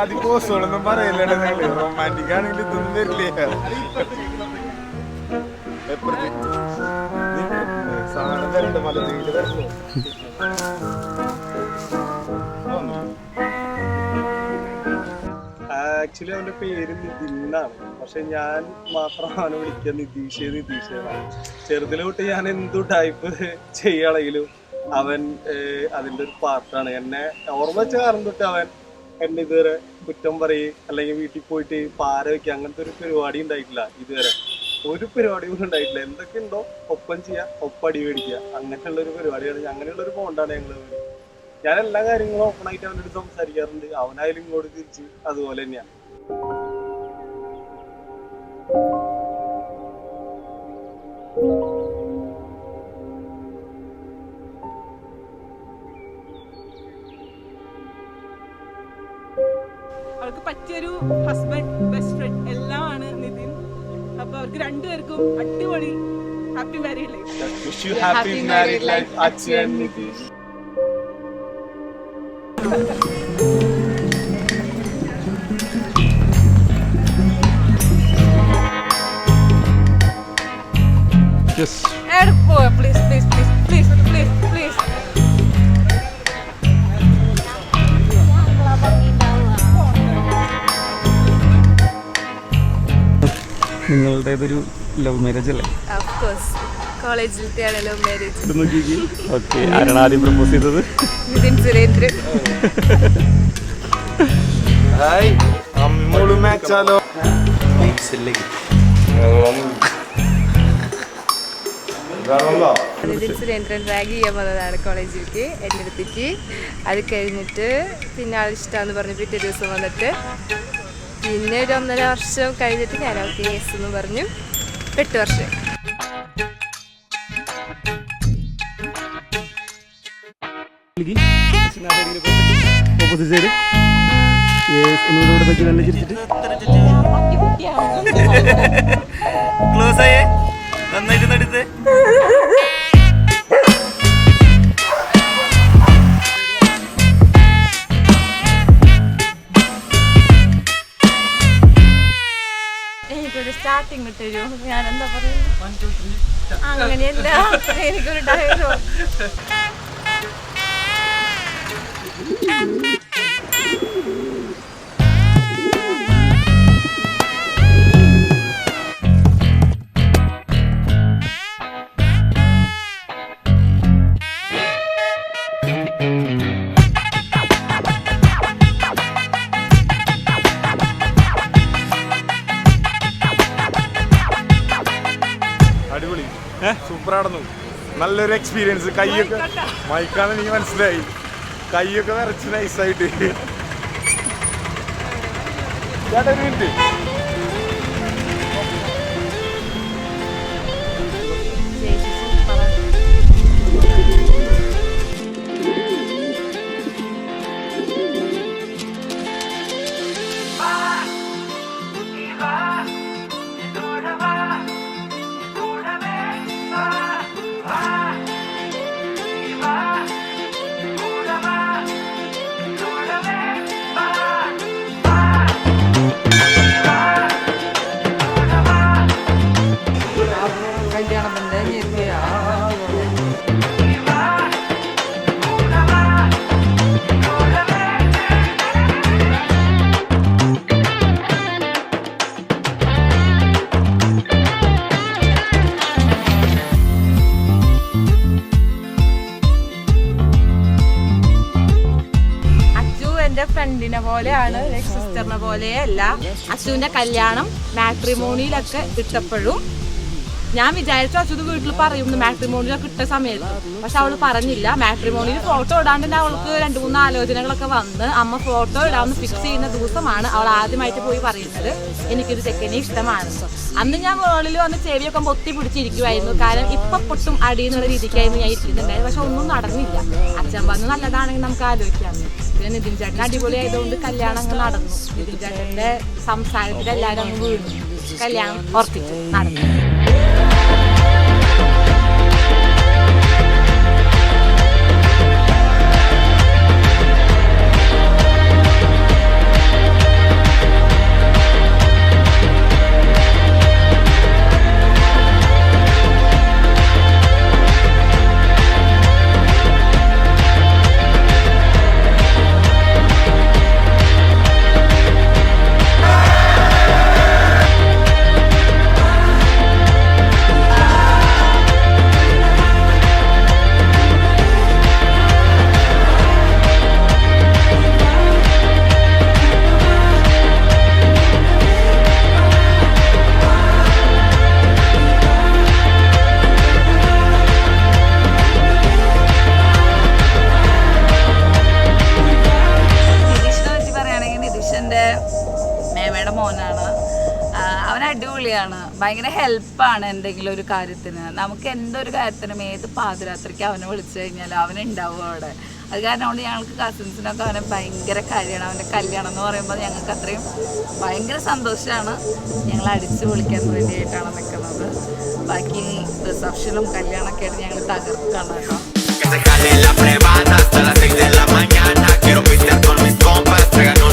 ജാതി പോസ്റ്റോളൊന്നും പറയല്ലേ, റൊമാൻറ്റിക് ആണെങ്കിൽ ഇതൊന്നും വരില്ലേ. സാധനം വരണ്ട മല നീണ്ട് വരണോ. ആക്ച്വലി അവന്റെ പേര് നിതിനാണ്, പക്ഷെ ഞാൻ മാത്രം അവനെ വിളിക്കുക നിതീഷ് നിതീഷാണ്. ചെറുതിലെ തൊട്ട് ഞാൻ എന്തു ടൈപ്പ് ചെയ്യുകയാണെങ്കിലും അവൻ അതിന്റെ ഒരു പാർട്ടാണ്. എന്നെ ഓർമ്മ വെച്ച കാരണം തൊട്ട് അവൻ എന്നെ ഇതുവരെ കുറ്റം പറയും അല്ലെങ്കിൽ വീട്ടിൽ പോയിട്ട് പാര വെക്കുക അങ്ങനത്തെ ഒരു പരിപാടി ഉണ്ടായിട്ടില്ല ഇതുവരെ. ഒരു പരിപാടി പോലും ഉണ്ടായിട്ടില്ല. എന്തൊക്കെ ഉണ്ടോ ഒപ്പം ചെയ്യാ, ഒപ്പം അടി മേടിക്കുക, അങ്ങനെയുള്ള ഒരു പരിപാടിയാണ്. അങ്ങനെയുള്ള ഒരു ബോണ്ടാണ് ഞങ്ങള്. ഞാൻ എല്ലാ കാര്യങ്ങളും ഓപ്പൺ ആയിട്ട് അവനോട് സംസാരിക്കാറുണ്ട്. അവനായാലും ഇങ്ങോട്ട് തിരിച്ച് അതുപോലെ തന്നെയാണ്. അവർക്ക് പറ്റിയൊരു ഹസ്ബൻഡ്, ബെസ്റ്റ് ഫ്രണ്ട് എല്ലാമാണ് നിതിൻ. അപ്പൊ അവർക്ക് രണ്ടുപേർക്കും അടിപൊളി happy married life. Happy married life Achu and Nitish. Yes. Please, please, please, please, please, please. നിങ്ങളുടേതൊരു ലവ് മാരേജ് അല്ലേ? Of course. കോളേജിലത്തെയാണ് ലവ് മാരേജ്. ഓക്കെ, ആരാണ് ആദ്യം പ്രപ്പോസ് ചെയ്തത്? നിതിൻ സുരേന്ദ്രൻ. ഹായ് അമ്മോള് മാച്ചാലോ. നിതിൻ സുരേന്ദ്രൻ റാഗ് ചെയ്യാൻ വന്നതാണ് കോളേജിലേക്ക് എൻ്റെ അടുത്തേക്ക്. അത് കഴിഞ്ഞിട്ട് പിന്നെ ആൾ ഇഷ്ടമാണെന്ന് പറഞ്ഞ് പിറ്റേ ദിവസം വന്നിട്ട് പിന്നെ ഒരു 1.5 വർഷം കഴിഞ്ഞിട്ട് ഞാൻ ഓക്കെ യെസ് എന്ന് പറഞ്ഞു. 8 വർഷം. ഓപ്പോസിറ്റ് സൈഡ് എന്നോട് പറ്റി നല്ല ചിരിച്ചിട്ട് ക്ലോസ് ആയേ നന്നായിട്ട് നടുത്ത്. എനിക്കൊരു സ്റ്റാർട്ടിങ് ഇട്ടു. ഞാൻ എന്താ പറയുക, അങ്ങനെയല്ല, എനിക്കൊരു ഡയലോഗ്. അടിപൊളി, സൂപ്പറായിരുന്നു. നല്ലൊരു എക്സ്പീരിയൻസ്. കൈയൊക്കെ മൈക്കാന്ന് എനിക്ക് മനസ്സിലായി. കൈയൊക്കെ വരച്ച് നൈസായിട്ട്. ചേട്ടാ ഒരു മിനിറ്റ്. ഫ്രണ്ടിനെ പോലെയാണ്, സിസ്റ്ററിനെ പോലെയല്ല. അച്ചുവിന്റെ കല്യാണം മാട്രിമോണിയിലൊക്കെ ഇട്ടപ്പോഴും ഞാൻ വിചാരിച്ചു അച്ഛത് വീട്ടിൽ പറയുന്നു മാട്രിമോണിയിലൊക്കെ ഇട്ട സമയത്ത്. പക്ഷെ അവള് പറഞ്ഞില്ല. മാട്രിമോണിയിൽ ഫോട്ടോ ഇടാണ്ട് തന്നെ അവൾക്ക് 2-3 ആലോചനകളൊക്കെ വന്ന് അമ്മ ഫോട്ടോ ഇടാമെന്ന് ഫിക്സ് ചെയ്യുന്ന ദിവസമാണ് അവൾ ആദ്യമായിട്ട് പോയി പറയുന്നത് എനിക്കൊരു ചെക്കനെ ഇഷ്ടമാണ്. അന്ന് ഞാൻ മുകളിൽ വന്ന് ചെവിയൊക്കെ പൊത്തി പിടിച്ചിരിക്കുമായിരുന്നു. കാരണം ഇപ്പൊ പൊട്ടും അടിയെന്നുള്ള രീതിക്കായിരുന്നു ഞാൻ ഇരിക്കുന്നുണ്ടായിരുന്നു. പക്ഷെ ഒന്നും നടന്നില്ല. അച്ഛൻ പറഞ്ഞ് നല്ലതാണെങ്കിൽ നമുക്ക് ആലോചിക്കാം. പിന്നെ നിതിൻ ചേട്ടൻ അടിപൊളിയായതുകൊണ്ട് കല്യാണം അങ്ങ് നടന്നു. നിതിൻ ചേട്ടന്റെ സംസാരത്തിൽ എല്ലാവരും അങ്ങ് വീണു. കല്യാണം ഉറപ്പിച്ചു നടന്നു. അവൻ അടിപൊളിയാണ്, ഭയങ്കര ഹെൽപ്പാണ് എന്തെങ്കിലും ഒരു കാര്യത്തിന്. നമുക്ക് എന്തൊരു കാര്യത്തിനും ഏത് പാതിരാത്രിക്ക് അവനെ വിളിച്ചു കഴിഞ്ഞാൽ അവനുണ്ടാവും അവിടെ. അത് കാരണം കൊണ്ട് ഞങ്ങൾക്ക് കസിൻസിനൊക്കെ അവനെ ഭയങ്കര കാര്യമാണ്. അവൻ്റെ കല്യാണം എന്ന് പറയുമ്പോൾ ഞങ്ങൾക്ക് അത്രയും ഭയങ്കര സന്തോഷമാണ്. ഞങ്ങൾ അടിച്ചു പൊളിക്കാൻ റെഡി ആയിട്ടാണ് നിൽക്കുന്നത്. ബാക്കി റിസപ്ഷനും കല്യാണമൊക്കെ ആയിട്ട് ഞങ്ങൾ തകർക്കാണ് കേട്ടോ. Que se jale la privada hasta las 6 de la mañana. Quiero pistear con mis compas, traigan